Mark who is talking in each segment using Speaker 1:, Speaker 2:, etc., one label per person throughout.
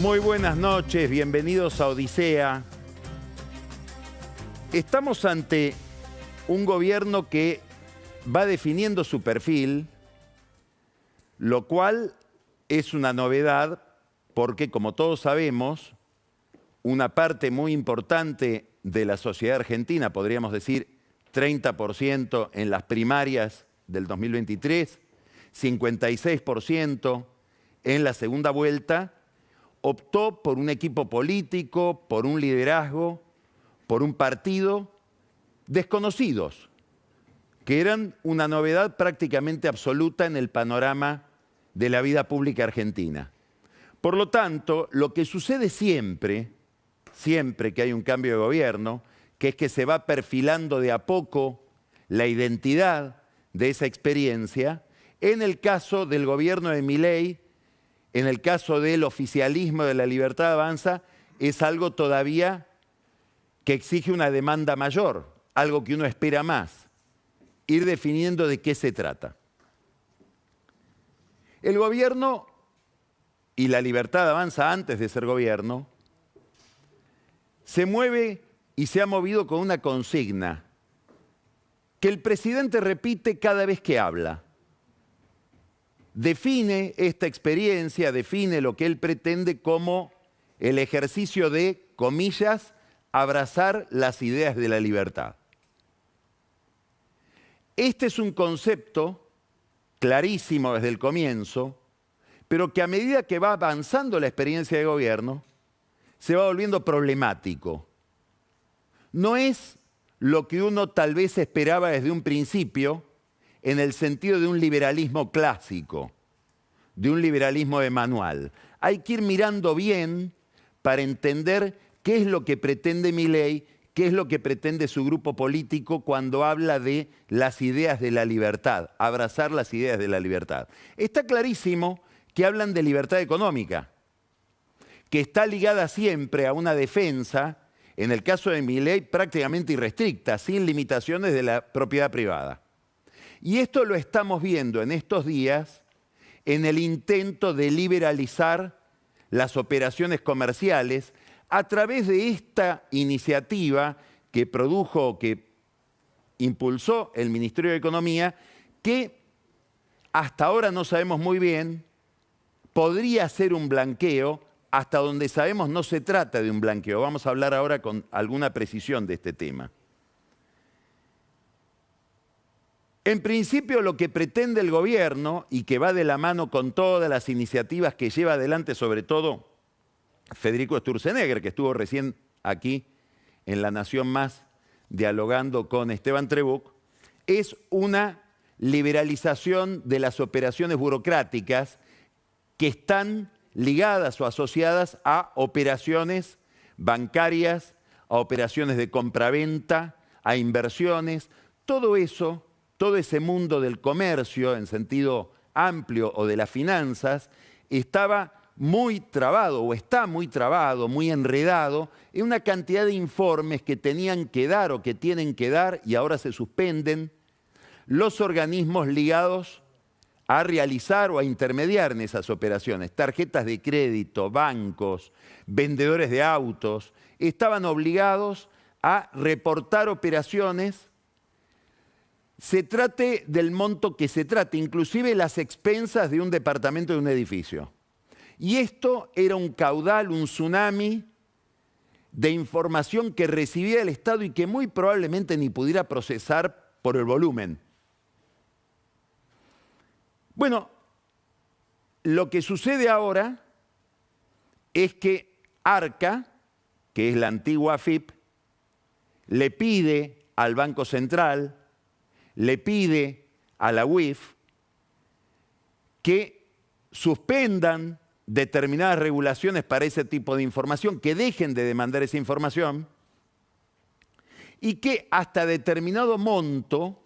Speaker 1: Muy buenas noches, bienvenidos a Odisea. Estamos ante un gobierno que va definiendo su perfil, lo cual es una novedad porque, como todos sabemos, una parte muy importante de la sociedad argentina, podríamos decir 30% en las primarias del 2023, 56% en la segunda vuelta, optó por un equipo político, por un liderazgo, por un partido desconocidos, que eran una novedad prácticamente absoluta en el panorama de la vida pública argentina. Por lo tanto, lo que sucede siempre que hay un cambio de gobierno, que es que se va perfilando de a poco la identidad de esa experiencia, en el caso del gobierno de Milei, en el caso del oficialismo de La Libertad Avanza, es algo todavía que exige una demanda mayor, algo que uno espera más, ir definiendo de qué se trata. El gobierno y La Libertad Avanza antes de ser gobierno se mueve y se ha movido con una consigna que el presidente repite cada vez que habla. Define esta experiencia, define lo que él pretende como el ejercicio de, comillas, abrazar las ideas de la libertad. Este es un concepto clarísimo desde el comienzo, pero que a medida que va avanzando la experiencia de gobierno, se va volviendo problemático. No es lo que uno tal vez esperaba desde un principio, en el sentido de un liberalismo clásico, de un liberalismo de manual. Hay que ir mirando bien para entender qué es lo que pretende Milei, qué es lo que pretende su grupo político cuando habla de las ideas de la libertad, abrazar las ideas de la libertad. Está clarísimo que hablan de libertad económica, que está ligada siempre a una defensa, en el caso de Milei prácticamente irrestricta, sin limitaciones de la propiedad privada. Y esto lo estamos viendo en estos días en el intento de liberalizar las operaciones comerciales a través de esta iniciativa que produjo, que impulsó el Ministerio de Economía, que hasta ahora no sabemos muy bien, podría ser un blanqueo, hasta donde sabemos no se trata de un blanqueo. Vamos a hablar ahora con alguna precisión de este tema. En principio, lo que pretende el gobierno, y que va de la mano con todas las iniciativas que lleva adelante, sobre todo Federico Sturzenegger, que estuvo recién aquí en La Nación Más, dialogando con Esteban Trebuch, es una liberalización de las operaciones burocráticas que están ligadas o asociadas a operaciones bancarias, a operaciones de compraventa, a inversiones, todo eso. Todo ese mundo del comercio, en sentido amplio, o de las finanzas, estaba muy trabado, o está muy trabado, muy enredado, en una cantidad de informes que tenían que dar o que tienen que dar, y ahora se suspenden, los organismos ligados a realizar o a intermediar en esas operaciones. Tarjetas de crédito, bancos, vendedores de autos, estaban obligados a reportar operaciones. Se trate del monto que se trate, inclusive las expensas de un departamento de un edificio. Y esto era un caudal, un tsunami de información que recibía el Estado y que muy probablemente ni pudiera procesar por el volumen. Bueno, lo que sucede ahora es que Arca, que es la antigua AFIP, le pide al Banco Central, le pide a la UIF que suspendan determinadas regulaciones para ese tipo de información, que dejen de demandar esa información y que hasta determinado monto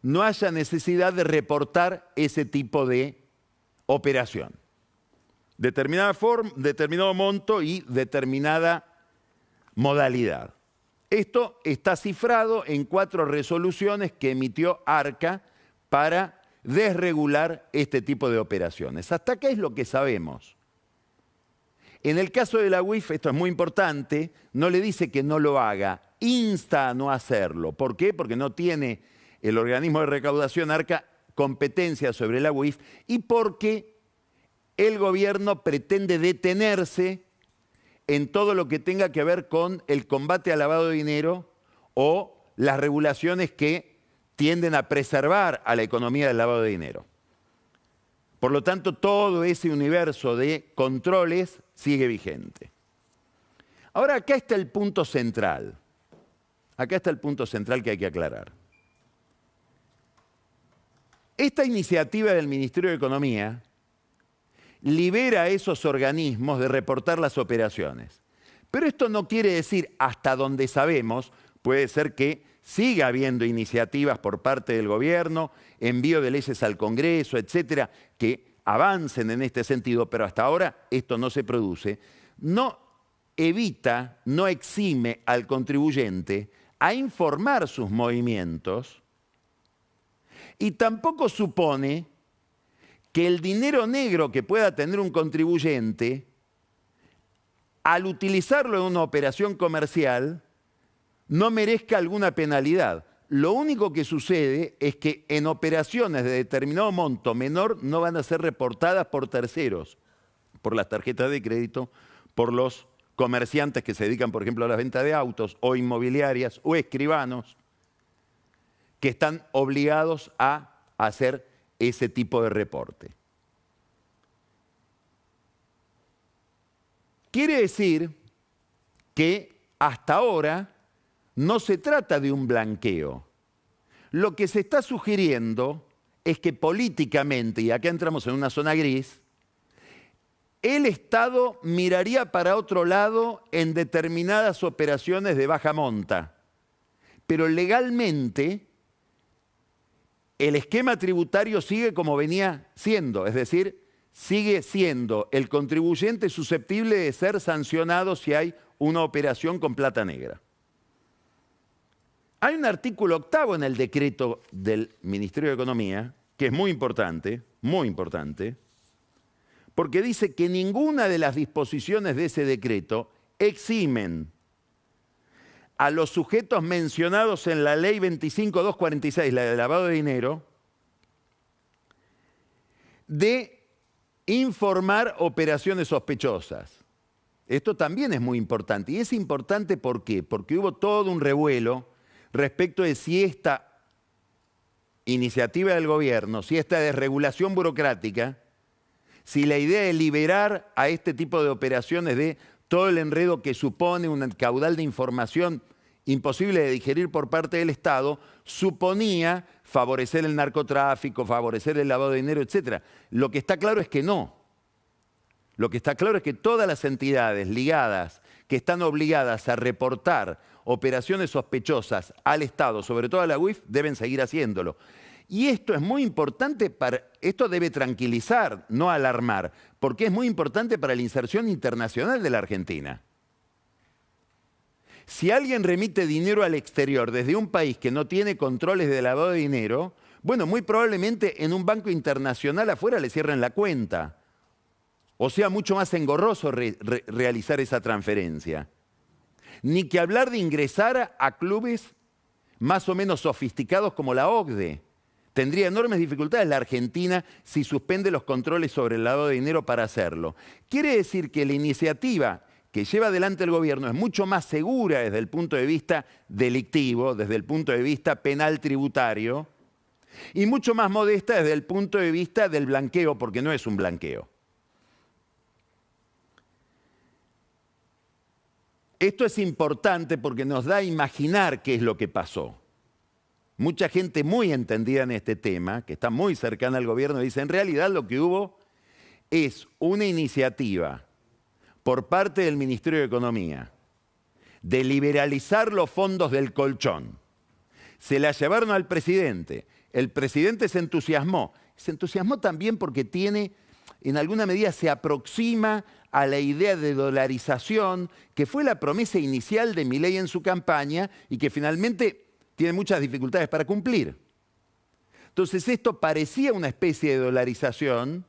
Speaker 1: no haya necesidad de reportar ese tipo de operación. Determinado monto y determinada modalidad. Esto está cifrado en 4 resoluciones que emitió Arca para desregular este tipo de operaciones. ¿Hasta qué es lo que sabemos? En el caso de la UIF, esto es muy importante, no le dice que no lo haga, insta a no hacerlo. ¿Por qué? Porque no tiene el organismo de recaudación ARCA competencia sobre la UIF y porque el gobierno pretende detenerse en todo lo que tenga que ver con el combate al lavado de dinero o las regulaciones que tienden a preservar a la economía del lavado de dinero. Por lo tanto, todo ese universo de controles sigue vigente. Ahora, acá está el punto central. Acá está el punto central que hay que aclarar. Esta iniciativa del Ministerio de Economía libera a esos organismos de reportar las operaciones. Pero esto no quiere decir, hasta donde sabemos, puede ser que siga habiendo iniciativas por parte del gobierno, envío de leyes al Congreso, etcétera, que avancen en este sentido, pero hasta ahora esto no se produce. No evita, no exime al contribuyente a informar sus movimientos y tampoco supone que el dinero negro que pueda tener un contribuyente, al utilizarlo en una operación comercial, no merezca alguna penalidad. Lo único que sucede es que en operaciones de determinado monto menor no van a ser reportadas por terceros, por las tarjetas de crédito, por los comerciantes que se dedican, por ejemplo, a la venta de autos o inmobiliarias o escribanos que están obligados a hacer ese tipo de reporte. Quiere decir que hasta ahora no se trata de un blanqueo. Lo que se está sugiriendo es que políticamente, y acá entramos en una zona gris, el Estado miraría para otro lado en determinadas operaciones de baja monta, pero legalmente el esquema tributario sigue como venía siendo, es decir, sigue siendo el contribuyente susceptible de ser sancionado si hay una operación con plata negra. Hay un artículo 8º en el decreto del Ministerio de Economía, que es muy importante, porque dice que ninguna de las disposiciones de ese decreto eximen a los sujetos mencionados en la ley 25.246, la de lavado de dinero, de informar operaciones sospechosas. Esto también es muy importante. Y es importante ¿por qué? Porque hubo todo un revuelo respecto de si esta iniciativa del gobierno, si esta desregulación burocrática, si la idea de liberar a este tipo de operaciones de todo el enredo que supone un caudal de información imposible de digerir por parte del Estado, suponía favorecer el narcotráfico, favorecer el lavado de dinero, etc. Lo que está claro es que no. Lo que está claro es que todas las entidades ligadas, que están obligadas a reportar operaciones sospechosas al Estado, sobre todo a la UIF, deben seguir haciéndolo. Y esto es muy importante esto debe tranquilizar, no alarmar, porque es muy importante para la inserción internacional de la Argentina. Si alguien remite dinero al exterior desde un país que no tiene controles de lavado de dinero, bueno, muy probablemente en un banco internacional afuera le cierren la cuenta. O sea, mucho más engorroso realizar esa transferencia. Ni que hablar de ingresar a clubes más o menos sofisticados como la OCDE. Tendría enormes dificultades la Argentina si suspende los controles sobre el lavado de dinero para hacerlo. Quiere decir que la iniciativa que lleva adelante el gobierno es mucho más segura desde el punto de vista delictivo, desde el punto de vista penal tributario, y mucho más modesta desde el punto de vista del blanqueo, porque no es un blanqueo. Esto es importante porque nos da a imaginar qué es lo que pasó. Mucha gente muy entendida en este tema, que está muy cercana al gobierno, dice, en realidad lo que hubo es una iniciativa por parte del Ministerio de Economía de liberalizar los fondos del colchón. Se la llevaron al presidente. El presidente se entusiasmó. Se entusiasmó también porque tiene, en alguna medida, se aproxima a la idea de dolarización, que fue la promesa inicial de Milei en su campaña y que finalmente tiene muchas dificultades para cumplir. Entonces esto parecía una especie de dolarización,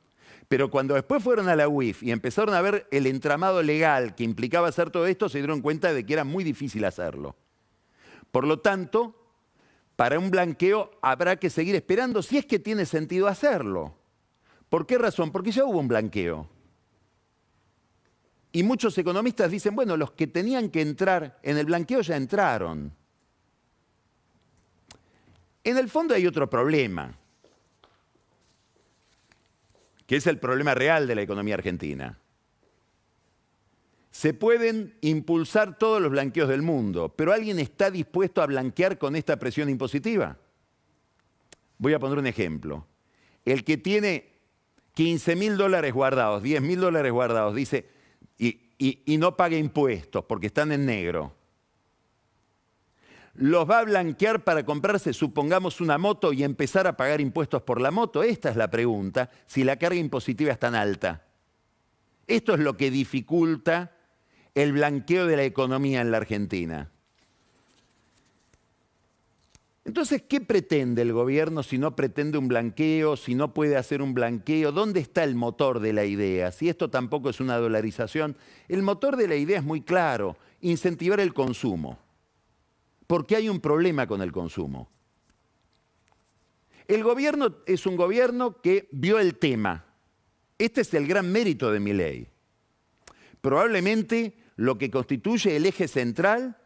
Speaker 1: Pero cuando después fueron a la UIF y empezaron a ver el entramado legal que implicaba hacer todo esto, se dieron cuenta de que era muy difícil hacerlo. Por lo tanto, para un blanqueo habrá que seguir esperando si es que tiene sentido hacerlo. ¿Por qué razón? Porque ya hubo un blanqueo. Y muchos economistas dicen, bueno, los que tenían que entrar en el blanqueo ya entraron. En el fondo hay otro problema, que es el problema real de la economía argentina. Se pueden impulsar todos los blanqueos del mundo, pero ¿alguien está dispuesto a blanquear con esta presión impositiva? Voy a poner un ejemplo. El que tiene $15.000 guardados, $10.000 guardados, dice, y no paga impuestos porque están en negro. ¿Los va a blanquear para comprarse, supongamos, una moto y empezar a pagar impuestos por la moto? Esta es la pregunta, si la carga impositiva es tan alta. Esto es lo que dificulta el blanqueo de la economía en la Argentina. Entonces, ¿qué pretende el gobierno si no pretende un blanqueo, si no puede hacer un blanqueo? ¿Dónde está el motor de la idea? Si esto tampoco es una dolarización, el motor de la idea es muy claro, incentivar el consumo. Porque hay un problema con el consumo. El gobierno es un gobierno que vio el tema. Este es el gran mérito de Milei. Probablemente lo que constituye el eje central,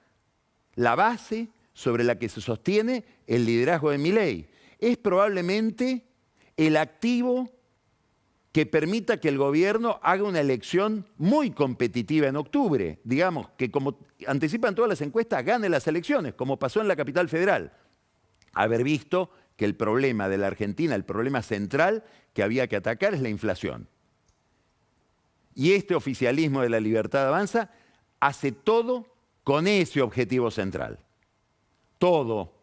Speaker 1: la base sobre la que se sostiene el liderazgo de Milei, es probablemente el activo que permita que el gobierno haga una elección muy competitiva en octubre. Digamos, que como anticipan todas las encuestas, gane las elecciones, como pasó en la capital federal. Haber visto que el problema de la Argentina, el problema central que había que atacar es la inflación. Y este oficialismo de la Libertad Avanza hace todo con ese objetivo central. Todo,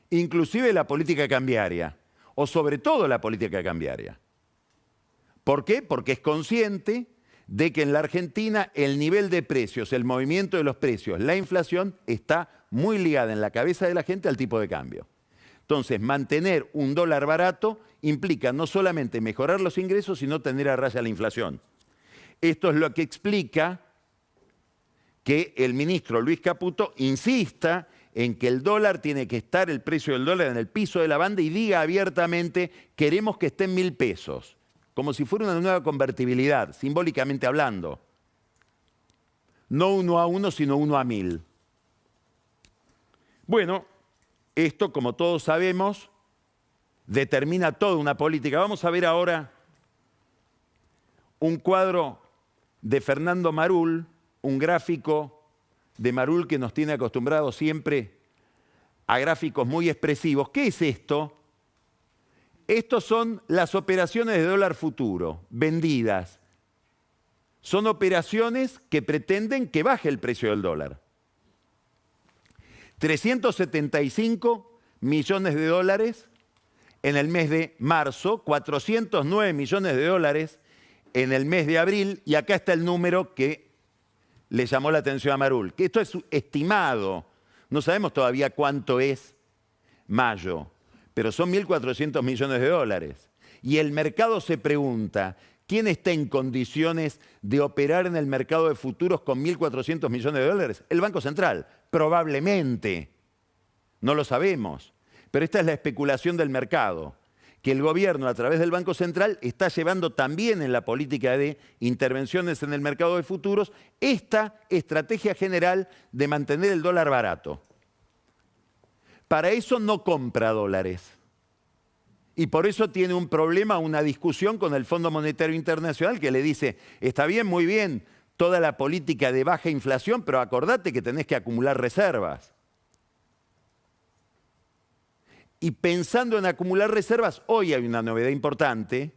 Speaker 1: inclusive la política cambiaria, o sobre todo la política cambiaria. ¿Por qué? Porque es consciente de que en la Argentina el nivel de precios, el movimiento de los precios, la inflación está muy ligada en la cabeza de la gente al tipo de cambio. Entonces, mantener un dólar barato implica no solamente mejorar los ingresos, sino tener a raya la inflación. Esto es lo que explica que el ministro Luis Caputo insista en que el dólar tiene que estar, el precio del dólar en el piso de la banda y diga abiertamente, queremos que esté en 1.000 pesos. Como si fuera una nueva convertibilidad, simbólicamente hablando. No 1 a 1, sino 1 a 1.000. Bueno, esto, como todos sabemos, determina toda una política. Vamos a ver ahora un cuadro de Fernando Marul, un gráfico de Marul que nos tiene acostumbrados siempre a gráficos muy expresivos. ¿Qué es esto? Estos son las operaciones de dólar futuro, vendidas. Son operaciones que pretenden que baje el precio del dólar. 375 millones de dólares en el mes de marzo, 409 millones de dólares en el mes de abril, y acá está el número que le llamó la atención a Marul, que esto es estimado, no sabemos todavía cuánto es mayo, pero son 1.400 millones de dólares. Y el mercado se pregunta, ¿quién está en condiciones de operar en el mercado de futuros con 1.400 millones de dólares? El Banco Central, probablemente. No lo sabemos. Pero esta es la especulación del mercado, que el gobierno a través del Banco Central está llevando también en la política de intervenciones en el mercado de futuros esta estrategia general de mantener el dólar barato. Para eso no compra dólares. Y por eso tiene un problema, una discusión con el Fondo Monetario Internacional que le dice, está bien, muy bien, toda la política de baja inflación, pero acordate que tenés que acumular reservas. Y pensando en acumular reservas, hoy hay una novedad importante,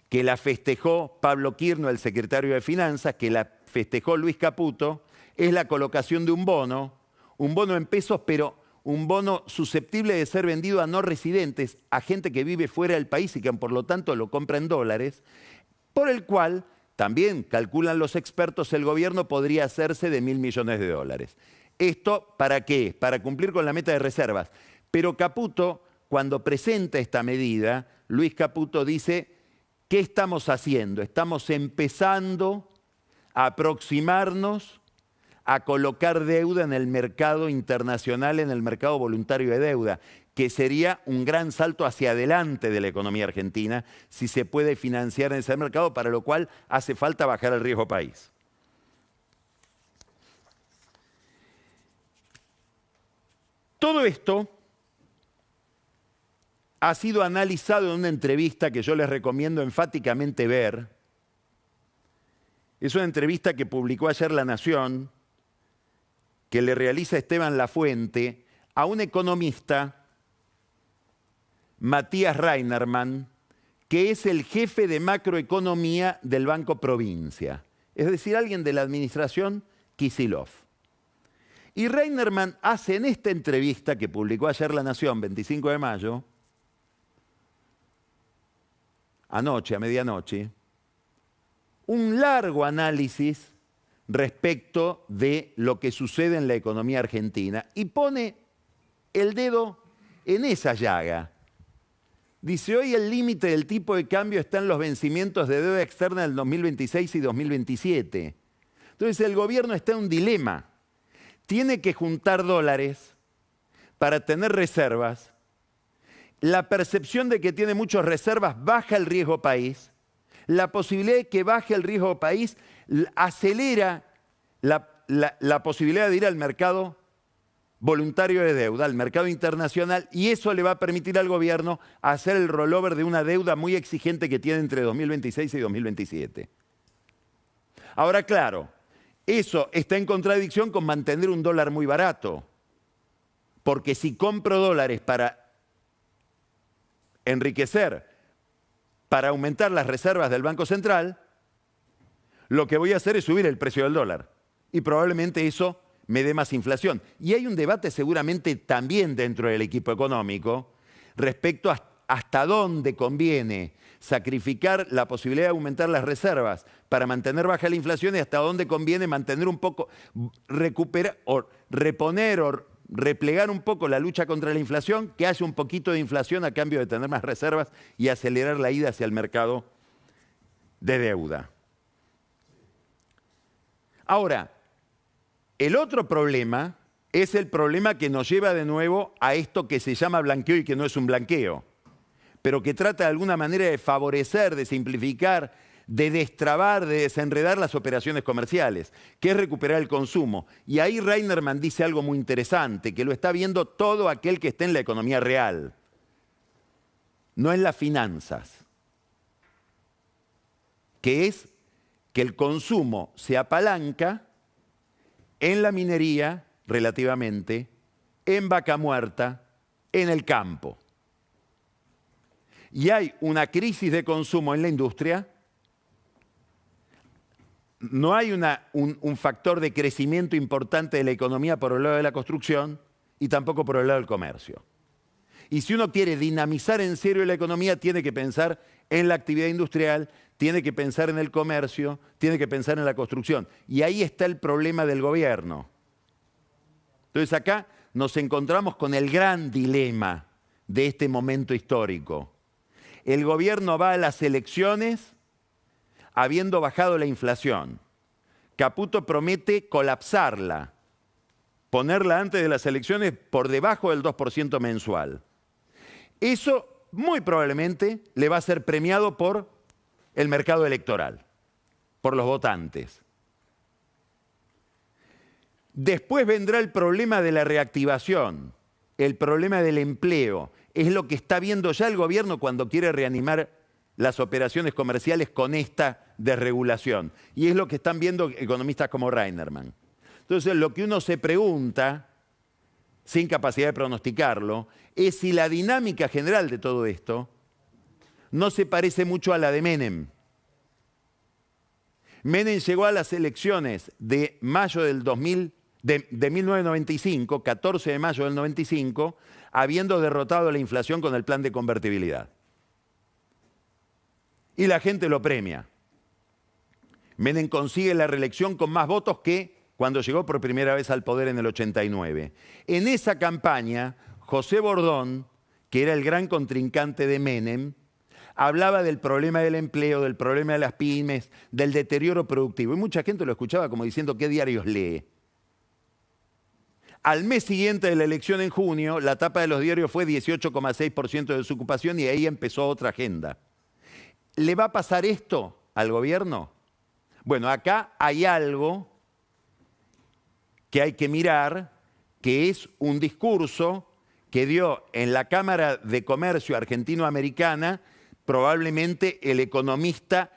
Speaker 1: que la festejó Pablo Quirno, el secretario de Finanzas, que la festejó Luis Caputo, es la colocación de un bono en pesos, pero un bono susceptible de ser vendido a no residentes, a gente que vive fuera del país y que por lo tanto lo compra en dólares, por el cual también calculan los expertos el gobierno podría hacerse de 1.000 millones de dólares. ¿Esto para qué? Para cumplir con la meta de reservas. Pero Caputo, cuando presenta esta medida, Luis Caputo dice ¿qué estamos haciendo? Estamos empezando a aproximarnos a colocar deuda en el mercado internacional, en el mercado voluntario de deuda, que sería un gran salto hacia adelante de la economía argentina si se puede financiar en ese mercado, para lo cual hace falta bajar el riesgo país. Todo esto ha sido analizado en una entrevista que yo les recomiendo enfáticamente ver. Es una entrevista que publicó ayer La Nación, que le realiza Esteban Lafuente a un economista, Matías Reinerman, que es el jefe de macroeconomía del Banco Provincia, es decir, alguien de la administración Kicillof. Y Reinerman hace en esta entrevista que publicó ayer La Nación, 25 de mayo, anoche, a medianoche, un largo análisis respecto de lo que sucede en la economía argentina y pone el dedo en esa llaga. Dice, hoy el límite del tipo de cambio está en los vencimientos de deuda externa del 2026 y 2027. Entonces el gobierno está en un dilema. Tiene que juntar dólares para tener reservas. La percepción de que tiene muchas reservas baja el riesgo país. La posibilidad de que baje el riesgo país acelera la posibilidad de ir al mercado voluntario de deuda, al mercado internacional, y eso le va a permitir al gobierno hacer el rollover de una deuda muy exigente que tiene entre 2026 y 2027. Ahora, claro, eso está en contradicción con mantener un dólar muy barato, porque si compro dólares para enriquecer, para aumentar las reservas del Banco Central, lo que voy a hacer es subir el precio del dólar. Y probablemente eso me dé más inflación. Y hay un debate seguramente también dentro del equipo económico respecto a hasta dónde conviene sacrificar la posibilidad de aumentar las reservas para mantener baja la inflación y hasta dónde conviene mantener un poco, recuperar o reponer o replegar un poco la lucha contra la inflación, que haya un poquito de inflación a cambio de tener más reservas y acelerar la ida hacia el mercado de deuda. Ahora, el otro problema es el problema que nos lleva de nuevo a esto que se llama blanqueo y que no es un blanqueo, pero que trata de alguna manera de favorecer, de simplificar, de destrabar, de desenredar las operaciones comerciales, que es recuperar el consumo. Y ahí Reinerman dice algo muy interesante, que lo está viendo todo aquel que esté en la economía real, no en las finanzas, que es que el consumo se apalanca en la minería, relativamente, en Vaca Muerta, en el campo. Y hay una crisis de consumo en la industria, no hay un factor de crecimiento importante de la economía por el lado de la construcción y tampoco por el lado del comercio. Y si uno quiere dinamizar en serio la economía, tiene que pensar en la actividad industrial, tiene que pensar en el comercio, tiene que pensar en la construcción. Y ahí está el problema del gobierno. Entonces acá nos encontramos con el gran dilema de este momento histórico. El gobierno va a las elecciones habiendo bajado la inflación. Caputo promete colapsarla, ponerla antes de las elecciones por debajo del 2% mensual. Eso muy probablemente le va a ser premiado por el mercado electoral, por los votantes. Después vendrá el problema de la reactivación, el problema del empleo. Es lo que está viendo ya el gobierno cuando quiere reanimar las operaciones comerciales con esta desregulación. Y es lo que están viendo economistas como Reinerman. Entonces, lo que uno se pregunta, sin capacidad de pronosticarlo, es si la dinámica general de todo esto no se parece mucho a la de Menem. Menem llegó a las elecciones de mayo del 1995, 14 de mayo del 95, habiendo derrotado la inflación con el plan de convertibilidad. Y la gente lo premia. Menem consigue la reelección con más votos que cuando llegó por primera vez al poder en el 89. En esa campaña, José Bordón, que era el gran contrincante de Menem, hablaba del problema del empleo, del problema de las pymes, del deterioro productivo. Y mucha gente lo escuchaba como diciendo, ¿qué diarios lee? Al mes siguiente de la elección en junio, la tapa de los diarios fue 18,6% de desocupación y ahí empezó otra agenda. ¿Le va a pasar esto al gobierno? Bueno, acá hay algo que hay que mirar, que es un discurso que dio en la Cámara de Comercio Argentino-Americana probablemente el economista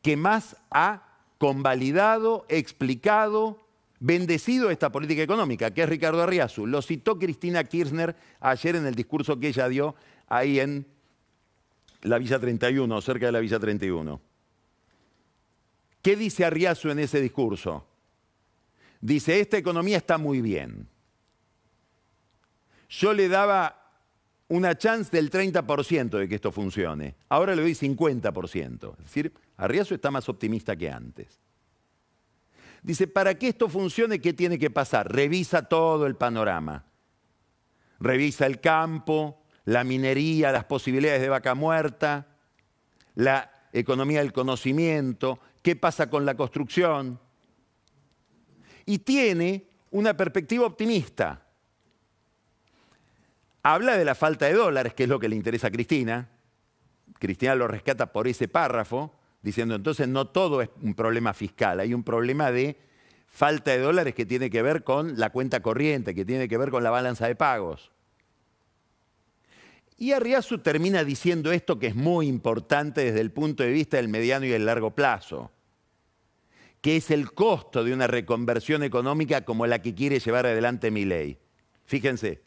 Speaker 1: que más ha convalidado, explicado, bendecido esta política económica, que es Ricardo Arriazu. Lo citó Cristina Kirchner ayer en el discurso que ella dio ahí en la Villa 31, cerca de la Villa 31. ¿Qué dice Arriazu en ese discurso? Dice, esta economía está muy bien. Yo le daba una chance del 30% de que esto funcione. Ahora le doy 50%. Es decir, Arriazu está más optimista que antes. Dice, para que esto funcione, ¿qué tiene que pasar? Revisa todo el panorama. Revisa el campo, la minería, las posibilidades de vaca muerta, la economía del conocimiento, qué pasa con la construcción. Y tiene una perspectiva optimista. Habla de la falta de dólares, que es lo que le interesa a Cristina. Cristina lo rescata por ese párrafo, diciendo entonces no todo es un problema fiscal, hay un problema de falta de dólares que tiene que ver con la cuenta corriente, que tiene que ver con la balanza de pagos. Y Arriazu termina diciendo esto que es muy importante desde el punto de vista del mediano y el largo plazo, que es el costo de una reconversión económica como la que quiere llevar adelante Milei. Fíjense.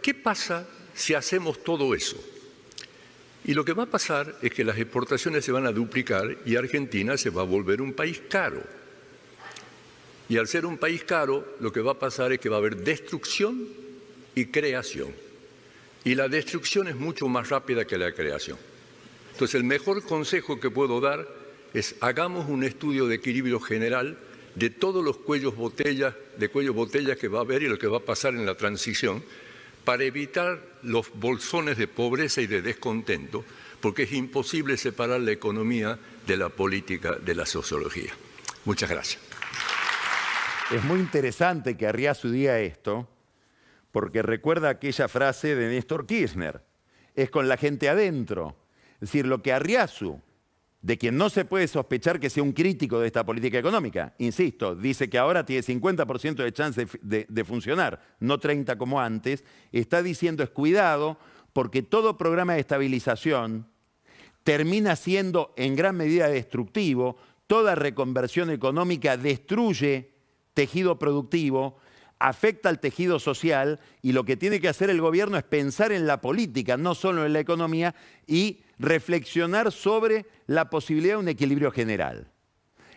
Speaker 2: ¿Qué pasa si hacemos todo eso? Y lo que va a pasar es que las exportaciones se van a duplicar y Argentina se va a volver un país caro. Y al ser un país caro, lo que va a pasar es que va a haber destrucción y creación. Y la destrucción es mucho más rápida que la creación. Entonces, el mejor consejo que puedo dar es hagamos un estudio de equilibrio general de todos los cuellos botella que va a haber y lo que va a pasar en la transición, para evitar los bolsones de pobreza y de descontento, porque es imposible separar la economía de la política, de la sociología. Muchas gracias.
Speaker 1: Es muy interesante que Arriazu diga esto, porque recuerda aquella frase de Néstor Kirchner, es con la gente adentro. Es decir, lo que Arriazu, de quien no se puede sospechar que sea un crítico de esta política económica, insisto, dice que ahora tiene 50% de chance de funcionar, no 30% como antes, está diciendo es cuidado porque todo programa de estabilización termina siendo en gran medida destructivo, toda reconversión económica destruye tejido productivo, afecta al tejido social y lo que tiene que hacer el gobierno es pensar en la política, no solo en la economía, y reflexionar sobre la posibilidad de un equilibrio general.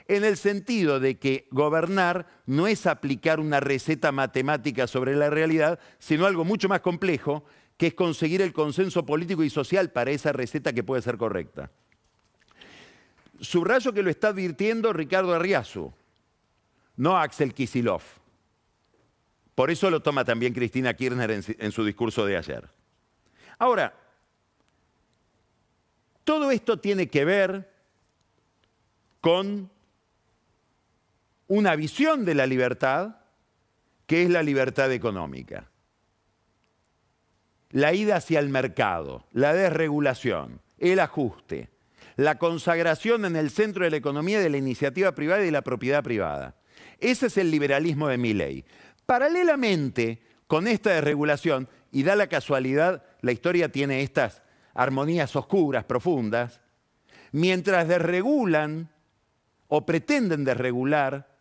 Speaker 1: En el sentido de que gobernar no es aplicar una receta matemática sobre la realidad, sino algo mucho más complejo, que es conseguir el consenso político y social para esa receta que puede ser correcta. Subrayo que lo está advirtiendo Ricardo Arriazu, no Axel Kicillof. Por eso lo toma también Cristina Kirchner en su discurso de ayer. Ahora, todo esto tiene que ver con una visión de la libertad, que es la libertad económica. La ida hacia el mercado, la desregulación, el ajuste, la consagración en el centro de la economía de la iniciativa privada y de la propiedad privada. Ese es el liberalismo de Milei. Paralelamente con esta desregulación, y da la casualidad, la historia tiene estas armonías oscuras, profundas, mientras desregulan o pretenden desregular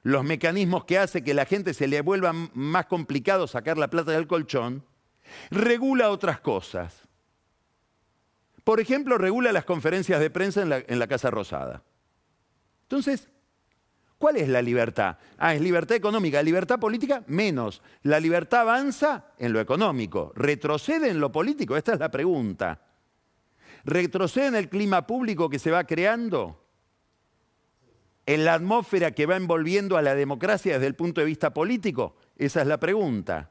Speaker 1: los mecanismos que hacen que la gente se le vuelva más complicado sacar la plata del colchón, regula otras cosas. Por ejemplo, regula las conferencias de prensa en la Casa Rosada. Entonces, ¿cuál es la libertad? Es libertad económica. Libertad política, menos. La libertad avanza en lo económico. ¿Retrocede en lo político? Esta es la pregunta. ¿Retrocede en el clima público que se va creando? ¿En la atmósfera que va envolviendo a la democracia desde el punto de vista político? Esa es la pregunta.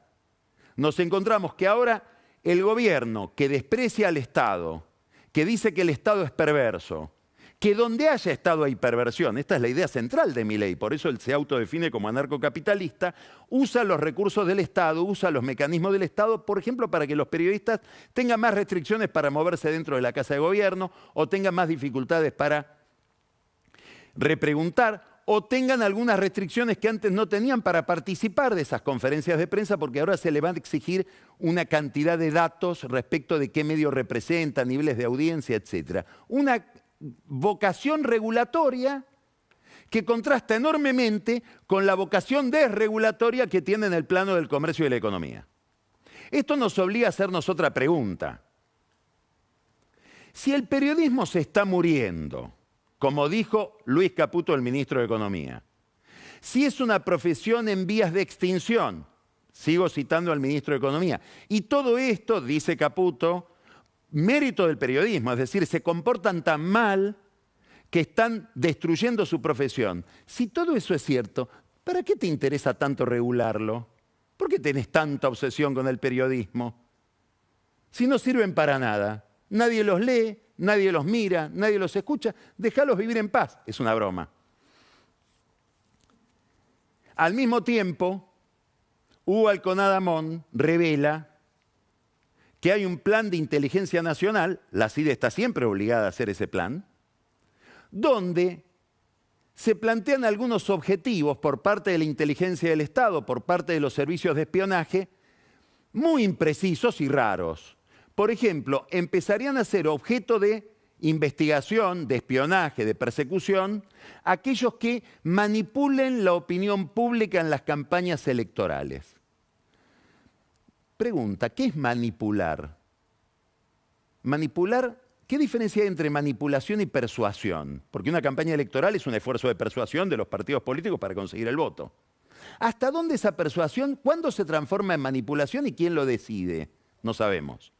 Speaker 1: Nos encontramos que ahora el gobierno que desprecia al Estado, que dice que el Estado es perverso, que donde haya Estado hay perversión, esta es la idea central de Milei, por eso él se autodefine como anarcocapitalista, usa los recursos del Estado, usa los mecanismos del Estado, por ejemplo, para que los periodistas tengan más restricciones para moverse dentro de la Casa de Gobierno o tengan más dificultades para repreguntar o tengan algunas restricciones que antes no tenían para participar de esas conferencias de prensa, porque ahora se le va a exigir una cantidad de datos respecto de qué medio representa, niveles de audiencia, etc. Una vocación regulatoria que contrasta enormemente con la vocación desregulatoria que tiene en el plano del comercio y la economía. Esto nos obliga a hacernos otra pregunta. Si el periodismo se está muriendo, como dijo Luis Caputo, el ministro de Economía, si es una profesión en vías de extinción, sigo citando al ministro de Economía, y todo esto, dice Caputo, mérito del periodismo, es decir, se comportan tan mal que están destruyendo su profesión. Si todo eso es cierto, ¿para qué te interesa tanto regularlo? ¿Por qué tenés tanta obsesión con el periodismo? Si no sirven para nada, nadie los lee, nadie los mira, nadie los escucha, déjalos vivir en paz. Es una broma. Al mismo tiempo, Hugo Alconada Amón revela que hay un plan de inteligencia nacional, la CIDE está siempre obligada a hacer ese plan, donde se plantean algunos objetivos por parte de la inteligencia del Estado, por parte de los servicios de espionaje, muy imprecisos y raros. Por ejemplo, empezarían a ser objeto de investigación, de espionaje, de persecución, aquellos que manipulen la opinión pública en las campañas electorales. Pregunta, ¿qué es manipular? Manipular, ¿qué diferencia hay entre manipulación y persuasión? Porque una campaña electoral es un esfuerzo de persuasión de los partidos políticos para conseguir el voto. ¿Hasta dónde esa persuasión, cuándo se transforma en manipulación y quién lo decide? No sabemos.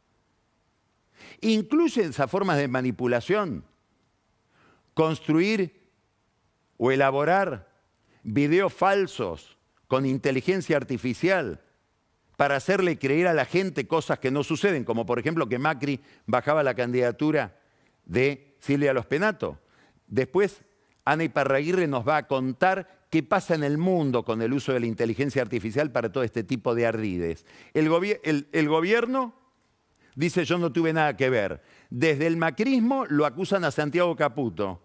Speaker 1: ¿Incluye esas formas de manipulación construir o elaborar videos falsos con inteligencia artificial para hacerle creer a la gente cosas que no suceden, como por ejemplo que Macri bajaba la candidatura de Silvia Lospenato? Después Ana Iparraguirre nos va a contar qué pasa en el mundo con el uso de la inteligencia artificial para todo este tipo de ardides. El gobierno dice: yo no tuve nada que ver. Desde el macrismo lo acusan a Santiago Caputo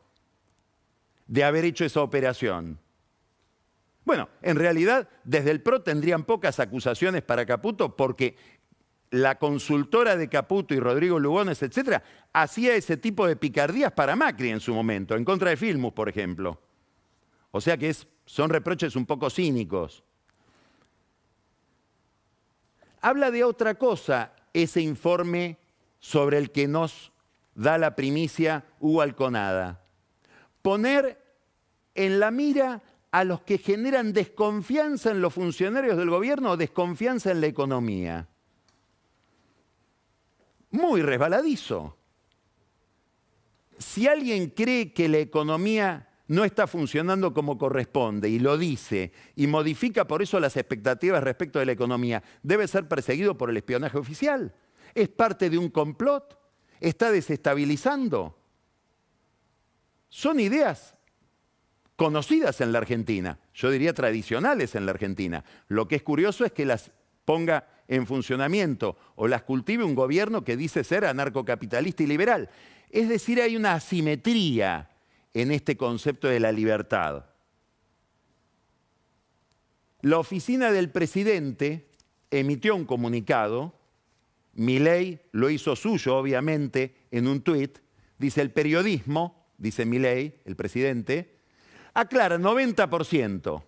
Speaker 1: de haber hecho esa operación. Bueno, en realidad, desde el PRO tendrían pocas acusaciones para Caputo porque la consultora de Caputo y Rodrigo Lugones, etcétera, hacía ese tipo de picardías para Macri en su momento, en contra de Filmus, por ejemplo. O sea que son reproches un poco cínicos. Habla de otra cosa ese informe sobre el que nos da la primicia Hugo Alconada. Poner en la mira a los que generan desconfianza en los funcionarios del gobierno o desconfianza en la economía. Muy resbaladizo. Si alguien cree que la economía no está funcionando como corresponde y lo dice y modifica por eso las expectativas respecto de la economía, debe ser perseguido por el espionaje oficial. Es parte de un complot. Está desestabilizando. Son ideas conocidas en la Argentina, yo diría tradicionales en la Argentina. Lo que es curioso es que las ponga en funcionamiento o las cultive un gobierno que dice ser anarcocapitalista y liberal. Es decir, hay una asimetría en este concepto de la libertad. La oficina del presidente emitió un comunicado, Milei lo hizo suyo, obviamente, en un tuit, dice: el periodismo, dice Milei, el presidente, aclara 90%.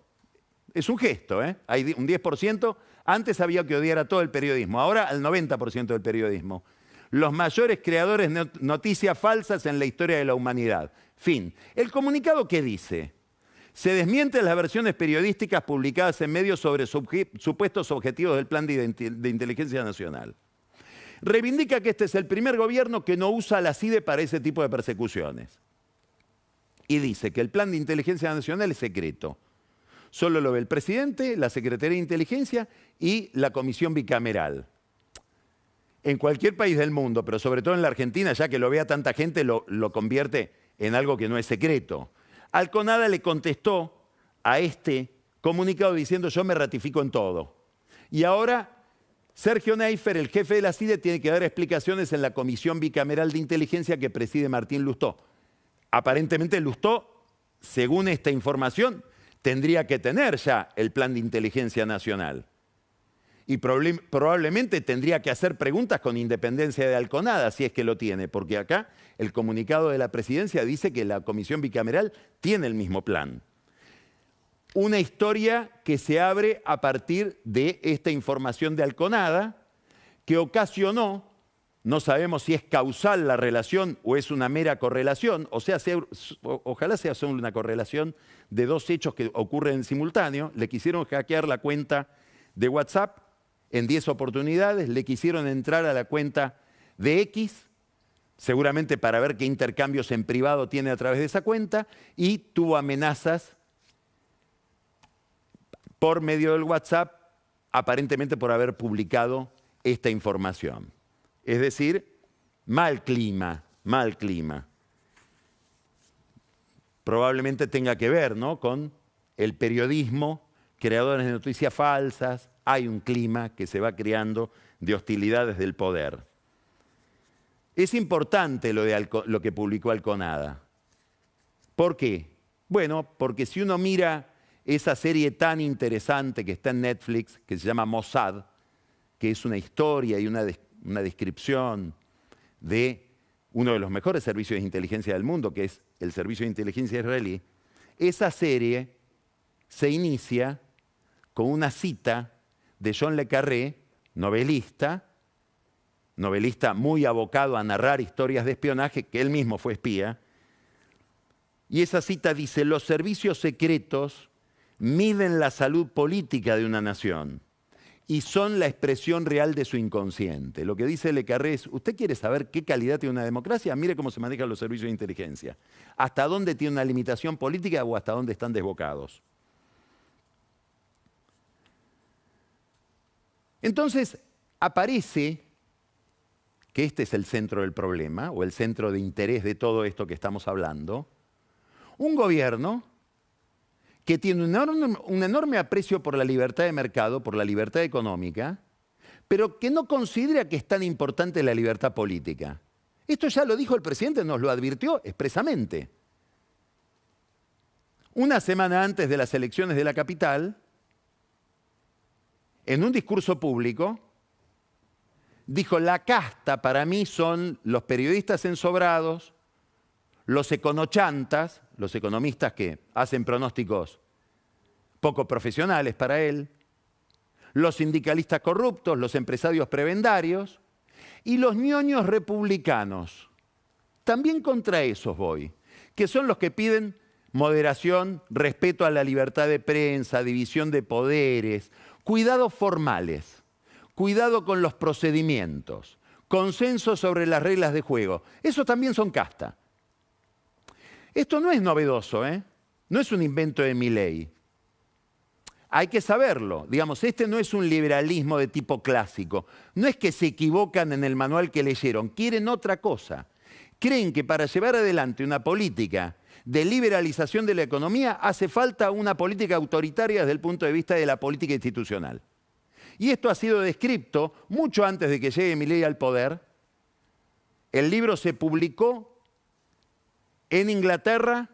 Speaker 1: Es un gesto, ¿eh? Hay un 10%. Antes había que odiar a todo el periodismo, ahora al 90% del periodismo. Los mayores creadores de noticias falsas en la historia de la humanidad. Fin. ¿El comunicado qué dice? Se desmienten las versiones periodísticas publicadas en medios sobre supuestos objetivos del Plan de Inteligencia Nacional. Reivindica que este es el primer gobierno que no usa la CIDE para ese tipo de persecuciones. Y dice que el Plan de Inteligencia Nacional es secreto. Solo lo ve el presidente, la Secretaría de Inteligencia y la Comisión Bicameral. en cualquier país del mundo, pero sobre todo en la Argentina, ya que lo vea tanta gente, lo convierte en algo que no es secreto. Alconada le contestó a este comunicado diciendo: yo me ratifico en todo. Y ahora Sergio Neifer, el jefe de la CIDE, tiene que dar explicaciones en la Comisión Bicameral de Inteligencia que preside Martín Lustó. Aparentemente Lustó, según esta información, tendría que tener ya el plan de inteligencia nacional. Y probablemente tendría que hacer preguntas con independencia de Alconada, si es que lo tiene, porque acá el comunicado de la presidencia dice que la Comisión Bicameral tiene el mismo plan. Una historia que se abre a partir de esta información de Alconada, que ocasionó, no sabemos si es causal la relación o es una mera correlación, ojalá sea solo una correlación de dos hechos que ocurren en simultáneo. Le quisieron hackear la cuenta de WhatsApp en 10 oportunidades, le quisieron entrar a la cuenta de X, seguramente para ver qué intercambios en privado tiene a través de esa cuenta, y tuvo amenazas por medio del WhatsApp, aparentemente por haber publicado esta información. Es decir, mal clima, mal clima. Probablemente tenga que ver, ¿no?, con el periodismo, creadores de noticias falsas. Hay un clima que se va creando de hostilidades del poder. Es importante lo que publicó Alconada. ¿Por qué? Bueno, porque si uno mira esa serie tan interesante que está en Netflix, que se llama Mossad, que es una historia y una descripción de uno de los mejores servicios de inteligencia del mundo, que es el Servicio de Inteligencia Israelí, esa serie se inicia con una cita de John le Carré, novelista muy abocado a narrar historias de espionaje, que él mismo fue espía, y esa cita dice: los servicios secretos miden la salud política de una nación y son la expresión real de su inconsciente. Lo que dice Le Carré es: ¿usted quiere saber qué calidad tiene una democracia? Mire cómo se manejan los servicios de inteligencia. ¿Hasta dónde tiene una limitación política o hasta dónde están desbocados? Entonces, aparece que este es el centro del problema, o el centro de interés de todo esto que estamos hablando, un gobierno que tiene un enorme aprecio por la libertad de mercado, por la libertad económica, pero que no considera que es tan importante la libertad política. Esto ya lo dijo el presidente, nos lo advirtió expresamente. Una semana antes de las elecciones de la capital, en un discurso público, dijo: la casta para mí son los periodistas ensobrados, los econochantas, los economistas que hacen pronósticos poco profesionales para él, los sindicalistas corruptos, los empresarios prebendarios y los ñoños republicanos. También contra esos voy, que son los que piden moderación, respeto a la libertad de prensa, división de poderes, cuidados formales, cuidado con los procedimientos, consenso sobre las reglas de juego. Esos también son casta. Esto no es novedoso, ¿eh? No es un invento de Milei. Hay que saberlo. Digamos, este no es un liberalismo de tipo clásico. No es que se equivocan en el manual que leyeron, quieren otra cosa. Creen que para llevar adelante una política de liberalización de la economía hace falta una política autoritaria desde el punto de vista de la política institucional. Y esto ha sido descrito mucho antes de que llegue Milei al poder. El libro se publicó en Inglaterra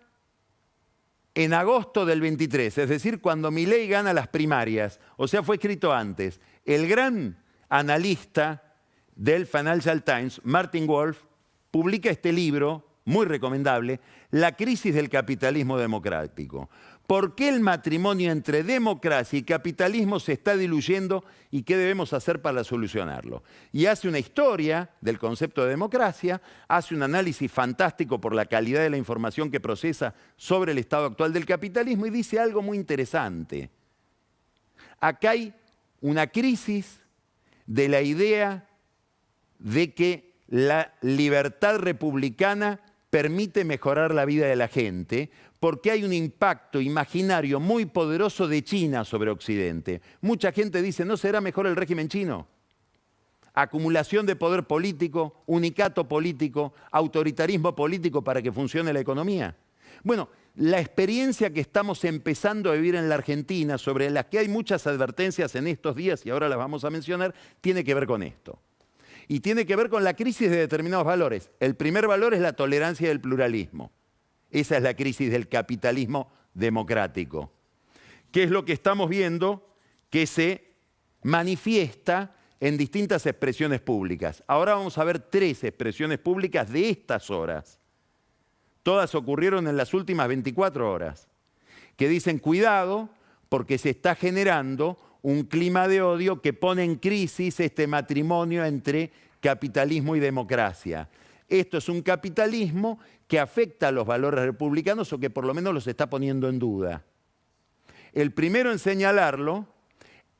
Speaker 1: en agosto del 23, es decir, cuando Milei gana las primarias. O sea, fue escrito antes. El gran analista del Financial Times, Martin Wolf, publica este libro, muy recomendable, La crisis del capitalismo democrático. ¿Por qué el matrimonio entre democracia y capitalismo se está diluyendo y qué debemos hacer para solucionarlo? Y hace una historia del concepto de democracia, hace un análisis fantástico por la calidad de la información que procesa sobre el estado actual del capitalismo y dice algo muy interesante. Acá hay una crisis de la idea de que la libertad republicana permite mejorar la vida de la gente, porque hay un impacto imaginario muy poderoso de China sobre Occidente. Mucha gente dice: ¿no será mejor el régimen chino? acumulación de poder político, unicato político, autoritarismo político para que funcione la economía. Bueno, la experiencia que estamos empezando a vivir en la Argentina, sobre la que hay muchas advertencias en estos días y ahora las vamos a mencionar, tiene que ver con esto. Y tiene que ver con la crisis de determinados valores. El primer valor es la tolerancia del pluralismo. Esa es la crisis del capitalismo democrático. ¿Qué es lo que estamos viendo? Que se manifiesta en distintas expresiones públicas. Ahora vamos a ver 3 expresiones públicas de estas horas. Todas ocurrieron en las últimas 24 horas. Que dicen, cuidado, porque se está generando un clima de odio que pone en crisis este matrimonio entre capitalismo y democracia. Esto es un capitalismo que afecta a los valores republicanos o que por lo menos los está poniendo en duda. El primero en señalarlo,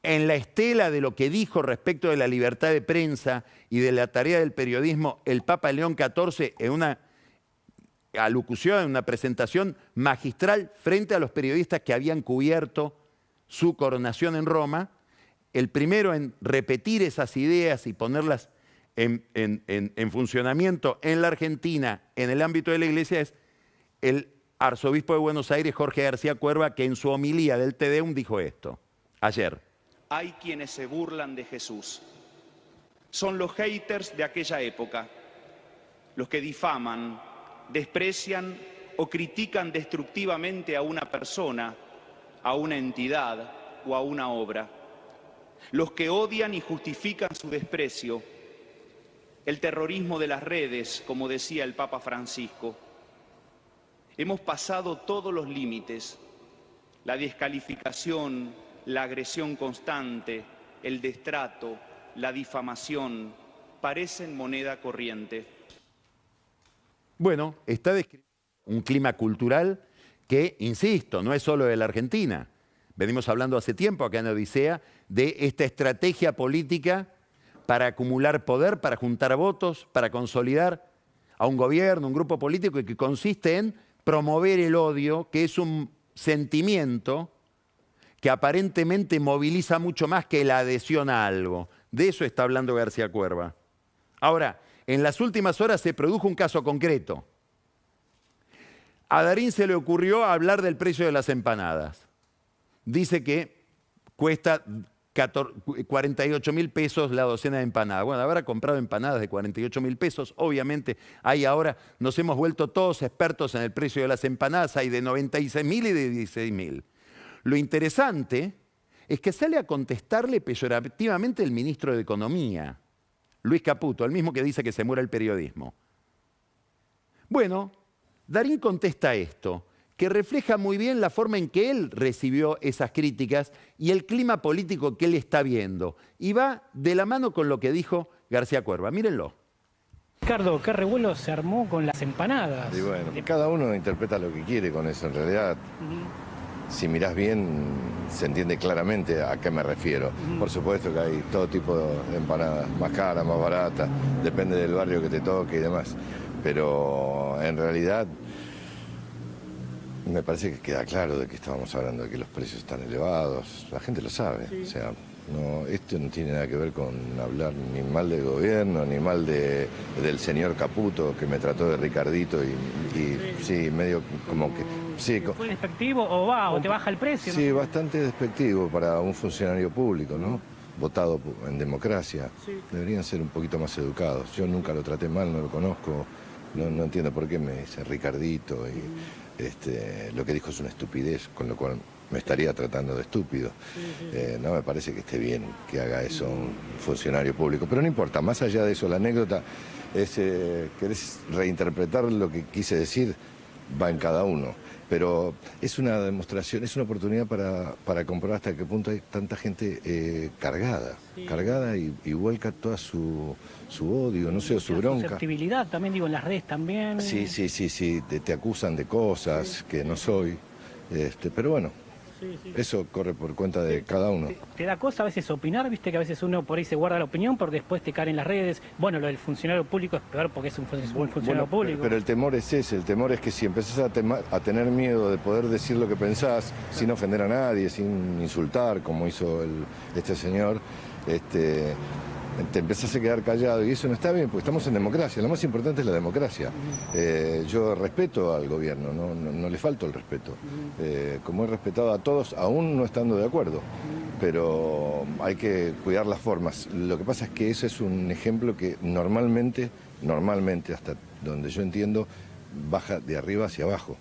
Speaker 1: en la estela de lo que dijo respecto de la libertad de prensa y de la tarea del periodismo el Papa León XIV en una alocución, en una presentación magistral frente a los periodistas que habían cubierto su coronación en Roma, el primero en repetir esas ideas y ponerlas en funcionamiento en la Argentina, en el ámbito de la Iglesia, es el arzobispo de Buenos Aires, Jorge García Cuerva, que en su homilía del Te Deum dijo esto, ayer.
Speaker 3: Hay quienes se burlan de Jesús. Son los haters de aquella época, los que difaman, desprecian o critican destructivamente a una persona, a una entidad o a una obra. Los que odian y justifican su desprecio. El terrorismo de las redes, como decía el Papa Francisco. Hemos pasado todos los límites. La descalificación, la agresión constante, el destrato, la difamación, parecen moneda corriente.
Speaker 1: Bueno, está descrito un clima cultural que, insisto, no es solo de la Argentina. Venimos hablando hace tiempo acá en Odisea de esta estrategia política para acumular poder, para juntar votos, para consolidar a un gobierno, un grupo político, y que consiste en promover el odio, que es un sentimiento que aparentemente moviliza mucho más que la adhesión a algo. De eso está hablando García Cuerva. Ahora, en las últimas horas se produjo un caso concreto. A Darín se le ocurrió hablar del precio de las empanadas. Dice que cuesta 48.000 pesos la docena de empanadas. Bueno, habrá comprado empanadas de 48.000 pesos. Obviamente, ahí ahora nos hemos vuelto todos expertos en el precio de las empanadas. Hay de 96.000 y de 16.000. Lo interesante es que sale a contestarle peyorativamente el ministro de Economía, Luis Caputo, el mismo que dice que se muera el periodismo. Bueno, Darín contesta esto, que refleja muy bien la forma en que él recibió esas críticas y el clima político que él está viendo. Y va de la mano con lo que dijo García Cuerva. Mírenlo.
Speaker 4: Ricardo, ¿qué revuelo se armó con las empanadas?
Speaker 5: Y bueno, cada uno interpreta lo que quiere con eso. En realidad, si mirás bien, se entiende claramente a qué me refiero. Por supuesto que hay todo tipo de empanadas, más caras, más baratas, depende del barrio que te toque y demás. Pero en realidad me parece que queda claro de que estábamos hablando, de que los precios están elevados. La gente lo sabe. Sí. O sea, no, esto no tiene nada que ver con hablar ni mal del gobierno, ni mal del señor Caputo, que me trató de Ricardito y sí, medio como que... Sí,
Speaker 4: ¿fue despectivo o te baja el precio?
Speaker 5: Sí,
Speaker 4: ¿no?
Speaker 5: bastante despectivo para un funcionario público, ¿no? Votado en democracia. Sí. Deberían ser un poquito más educados. Yo nunca lo traté mal, no lo conozco. No entiendo por qué me dice Ricardito y lo que dijo es una estupidez, con lo cual me estaría tratando de estúpido. No me parece que esté bien que haga eso un funcionario público, pero no importa, más allá de eso, la anécdota es, querés reinterpretar lo que quise decir, va en cada uno. Pero es una demostración, es una oportunidad para comprobar hasta qué punto hay tanta gente cargada y vuelca toda su odio, no sé, su bronca.
Speaker 4: Susceptibilidad también, digo, en las redes también.
Speaker 5: Sí, te acusan de cosas que no soy, pero bueno. Eso corre por cuenta de cada uno.
Speaker 4: ¿Te da cosa a veces opinar? Viste que a veces uno por ahí se guarda la opinión, pero después te caen en las redes. Bueno, lo del funcionario público es peor porque es un funcionario público.
Speaker 5: Pero el temor es ese, el temor es que si empezás a tener miedo de poder decir lo que pensás, sin ofender a nadie, sin insultar, como hizo este señor, te empezás a quedar callado y eso no está bien, porque estamos en democracia, lo más importante es la democracia. Yo respeto al gobierno, no le falto el respeto, como he respetado a todos, aún no estando de acuerdo, pero hay que cuidar las formas. Lo que pasa es que ese es un ejemplo que normalmente, hasta donde yo entiendo, baja de arriba hacia abajo.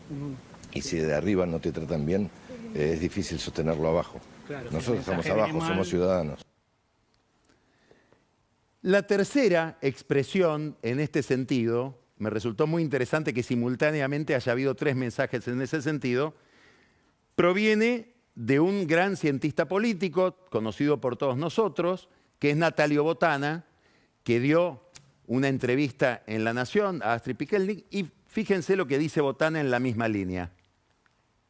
Speaker 5: Y si de arriba no te tratan bien, es difícil sostenerlo abajo.
Speaker 4: Claro,
Speaker 5: nosotros estamos abajo, somos ciudadanos.
Speaker 1: La tercera expresión en este sentido, me resultó muy interesante que simultáneamente haya habido 3 mensajes en ese sentido, proviene de un gran cientista político, conocido por todos nosotros, que es Natalio Botana, que dio una entrevista en La Nación a Astrid Pikelnik, y fíjense lo que dice Botana en la misma línea.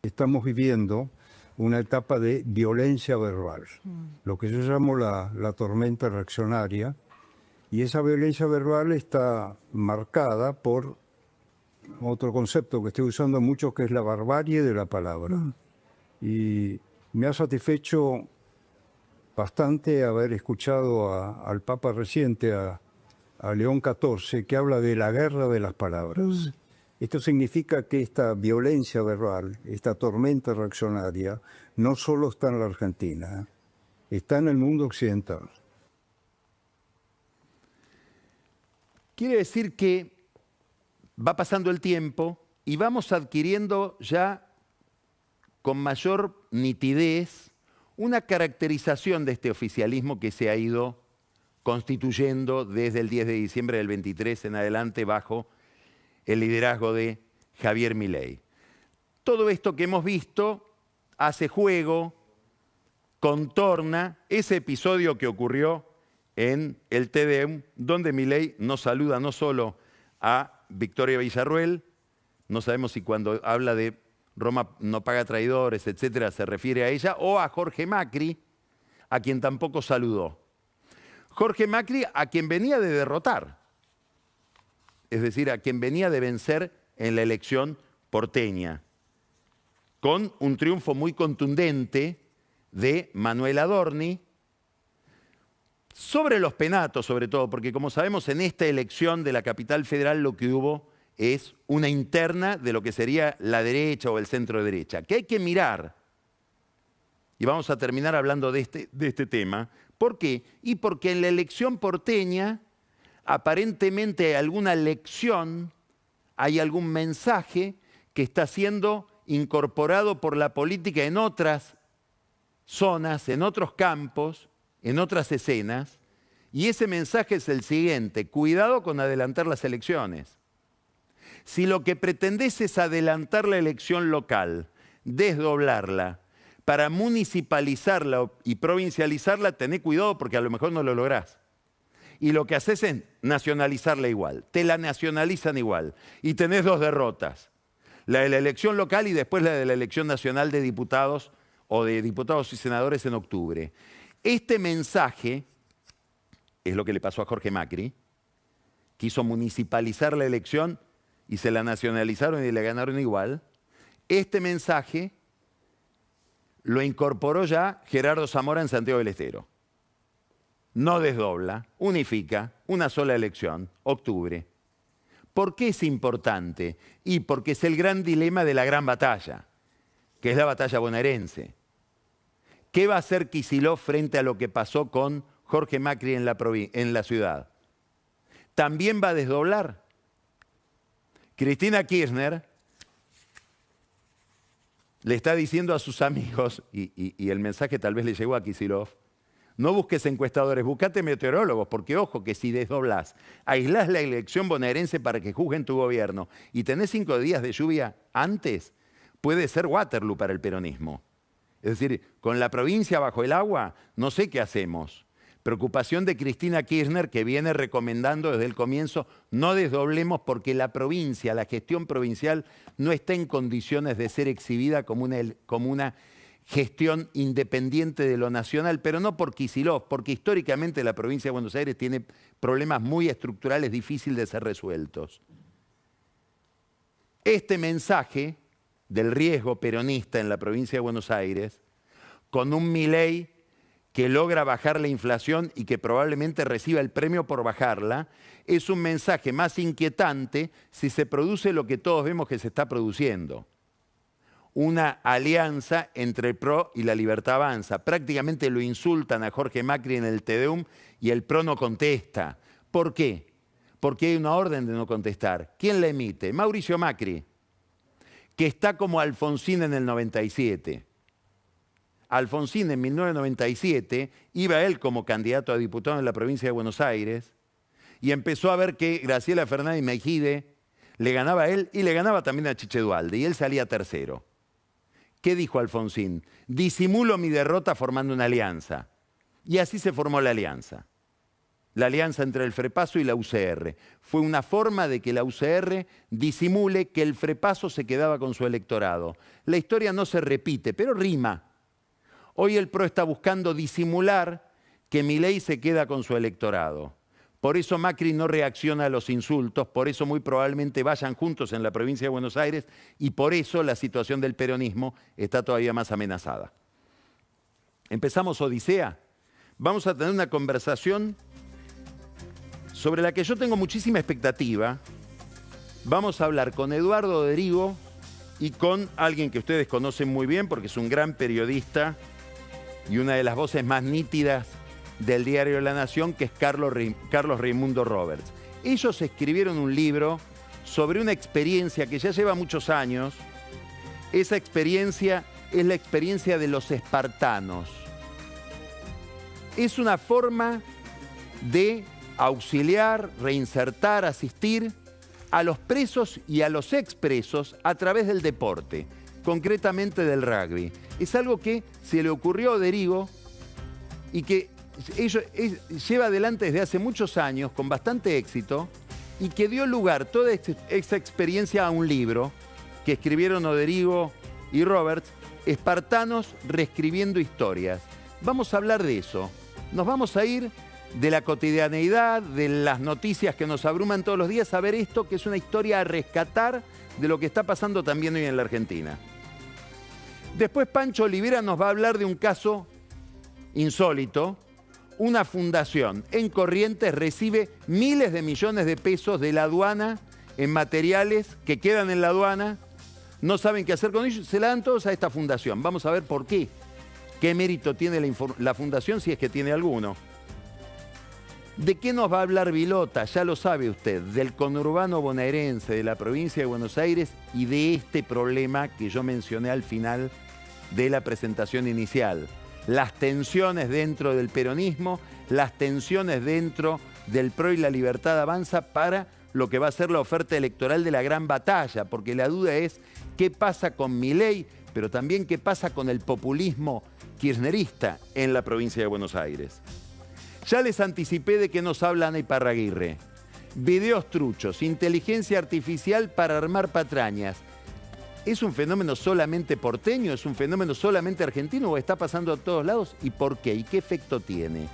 Speaker 6: Estamos viviendo una etapa de violencia verbal, lo que yo llamo la tormenta reaccionaria, y esa violencia verbal está marcada por otro concepto que estoy usando mucho, que es la barbarie de la palabra. Y me ha satisfecho bastante haber escuchado al Papa reciente, a León XIV, que habla de la guerra de las palabras. Esto significa que esta violencia verbal, esta tormenta reaccionaria, no solo está en la Argentina, está en el mundo occidental.
Speaker 1: Quiere decir que va pasando el tiempo y vamos adquiriendo ya con mayor nitidez una caracterización de este oficialismo que se ha ido constituyendo desde el 10 de diciembre del 23 en adelante bajo el liderazgo de Javier Milei. Todo esto que hemos visto hace juego, contorna ese episodio que ocurrió en el TEDEUM, donde Milei nos saluda no solo a Victoria Villarruel, no sabemos si cuando habla de Roma no paga traidores, etcétera, se refiere a ella, o a Jorge Macri, a quien tampoco saludó. Jorge Macri, a quien venía de derrotar, es decir, a quien venía de vencer en la elección porteña, con un triunfo muy contundente de Manuel Adorni, sobre los penatos sobre todo, porque como sabemos en esta elección de la capital federal lo que hubo es una interna de lo que sería la derecha o el centro derecha, que hay que mirar. Y vamos a terminar hablando de este tema. ¿Por qué? Y porque en la elección porteña aparentemente hay alguna lección, hay algún mensaje que está siendo incorporado por la política en otras zonas, en otros campos, en otras escenas, y ese mensaje es el siguiente: cuidado con adelantar las elecciones. Si lo que pretendés es adelantar la elección local, desdoblarla, para municipalizarla y provincializarla, tené cuidado porque a lo mejor no lo lográs. Y lo que haces es nacionalizarla igual, te la nacionalizan igual, y tenés 2 derrotas. La de la elección local y después la de la elección nacional de diputados o de diputados y senadores en octubre. Este mensaje es lo que le pasó a Jorge Macri. Quiso municipalizar la elección y se la nacionalizaron y le ganaron igual. Este mensaje lo incorporó ya Gerardo Zamora en Santiago del Estero. No desdobla, unifica, una sola elección, octubre. ¿Por qué es importante? Y porque es el gran dilema de la gran batalla, que es la batalla bonaerense. ¿Qué va a hacer Kicillof frente a lo que pasó con Jorge Macri en la ciudad? ¿También va a desdoblar? Cristina Kirchner le está diciendo a sus amigos, y el mensaje tal vez le llegó a Kicillof, no busques encuestadores, buscate meteorólogos, porque ojo que si desdoblás, aislás la elección bonaerense para que juzguen tu gobierno y tenés 5 días de lluvia antes, puede ser Waterloo para el peronismo. Es decir, con la provincia bajo el agua, no sé qué hacemos. Preocupación de Cristina Kirchner, que viene recomendando desde el comienzo, no desdoblemos porque la provincia, la gestión provincial, no está en condiciones de ser exhibida como una gestión independiente de lo nacional, pero no por Kicillof, porque históricamente la provincia de Buenos Aires tiene problemas muy estructurales difíciles de ser resueltos. Este mensaje del riesgo peronista en la provincia de Buenos Aires, con un Milei que logra bajar la inflación y que probablemente reciba el premio por bajarla, es un mensaje más inquietante si se produce lo que todos vemos que se está produciendo. Una alianza entre el PRO y la Libertad Avanza. Prácticamente lo insultan a Jorge Macri en el Te Deum y el PRO no contesta. ¿Por qué? Porque hay una orden de no contestar. ¿Quién la emite? Mauricio Macri, que está como Alfonsín en el 97. Alfonsín en 1997 iba él como candidato a diputado en la provincia de Buenos Aires y empezó a ver que Graciela Fernández Meijide le ganaba a él y le ganaba también a Chiche Duhalde y él salía tercero. ¿Qué dijo Alfonsín? Disimulo mi derrota formando una alianza. Y así se formó la alianza. La alianza entre el FREPASO y la UCR. Fue una forma de que la UCR disimule que el FREPASO se quedaba con su electorado. La historia no se repite, pero rima. Hoy el PRO está buscando disimular que Milei se queda con su electorado. Por eso Macri no reacciona a los insultos, por eso muy probablemente vayan juntos en la provincia de Buenos Aires y por eso la situación del peronismo está todavía más amenazada. ¿Empezamos Odisea? Vamos a tener una conversación sobre la que yo tengo muchísima expectativa. Vamos a hablar con Eduardo Derigo y con alguien que ustedes conocen muy bien porque es un gran periodista y una de las voces más nítidas del diario La Nación, que es Carlos Raimundo Roberts. Ellos escribieron un libro sobre una experiencia que ya lleva muchos años. Esa experiencia es la experiencia de los espartanos. Es una forma de auxiliar, reinsertar, asistir a los presos y a los expresos a través del deporte, concretamente del rugby. Es algo que se le ocurrió a Derigo y que lleva adelante desde hace muchos años con bastante éxito y que dio lugar toda esta experiencia a un libro que escribieron Oderigo y Roberts, Espartanos reescribiendo historias. Vamos a hablar de eso. Nos vamos a ir de la cotidianeidad, de las noticias que nos abruman todos los días, a ver esto que es una historia a rescatar de lo que está pasando también hoy en la Argentina. Después Pancho Olivera nos va a hablar de un caso insólito. Una fundación en Corrientes recibe miles de millones de pesos de la aduana en materiales que quedan en la aduana, no saben qué hacer con ellos, se la dan todos a esta fundación. Vamos a ver por qué. ¿Qué mérito tiene la fundación si es que tiene alguno? ¿De qué nos va a hablar Vilota? Ya lo sabe usted, del conurbano bonaerense, de la provincia de Buenos Aires y de este problema que yo mencioné al final de la presentación inicial. Las tensiones dentro del peronismo, las tensiones dentro del PRO y la Libertad Avanza para lo que va a ser la oferta electoral de la gran batalla, porque la duda es qué pasa con Milei, pero también qué pasa con el populismo kirchnerista en la provincia de Buenos Aires. Ya les anticipé de qué nos habla Ana Iparraguirre. Videos truchos, inteligencia artificial para armar patrañas. ¿Es un fenómeno solamente porteño? ¿Es un fenómeno solamente argentino? ¿O está pasando a todos lados? ¿Y por qué? ¿Y qué efecto tiene?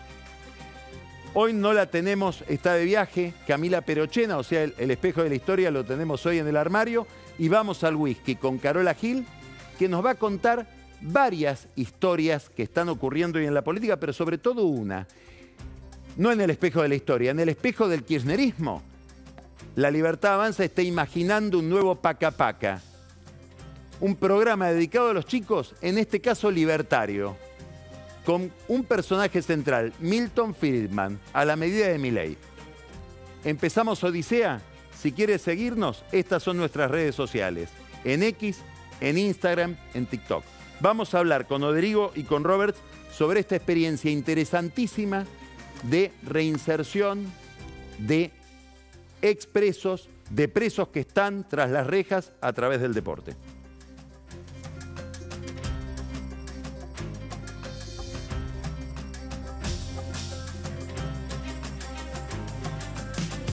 Speaker 1: Hoy no la tenemos, está de viaje, Camila Perochena, o sea, el espejo de la historia lo tenemos hoy en el armario. Y vamos al whisky con Carola Gil, que nos va a contar varias historias que están ocurriendo hoy en la política, pero sobre todo una. No en el espejo de la historia, en el espejo del kirchnerismo. La Libertad Avanza está imaginando un nuevo paca-paca. Un programa dedicado a los chicos, en este caso libertario, con un personaje central, Milton Friedman, a la medida de Milei. Empezamos Odisea. Si quieres seguirnos, estas son nuestras redes sociales. En X, en Instagram, en TikTok. Vamos a hablar con Oderigo y con Roberts sobre esta experiencia interesantísima de reinserción de expresos, de presos que están tras las rejas a través del deporte.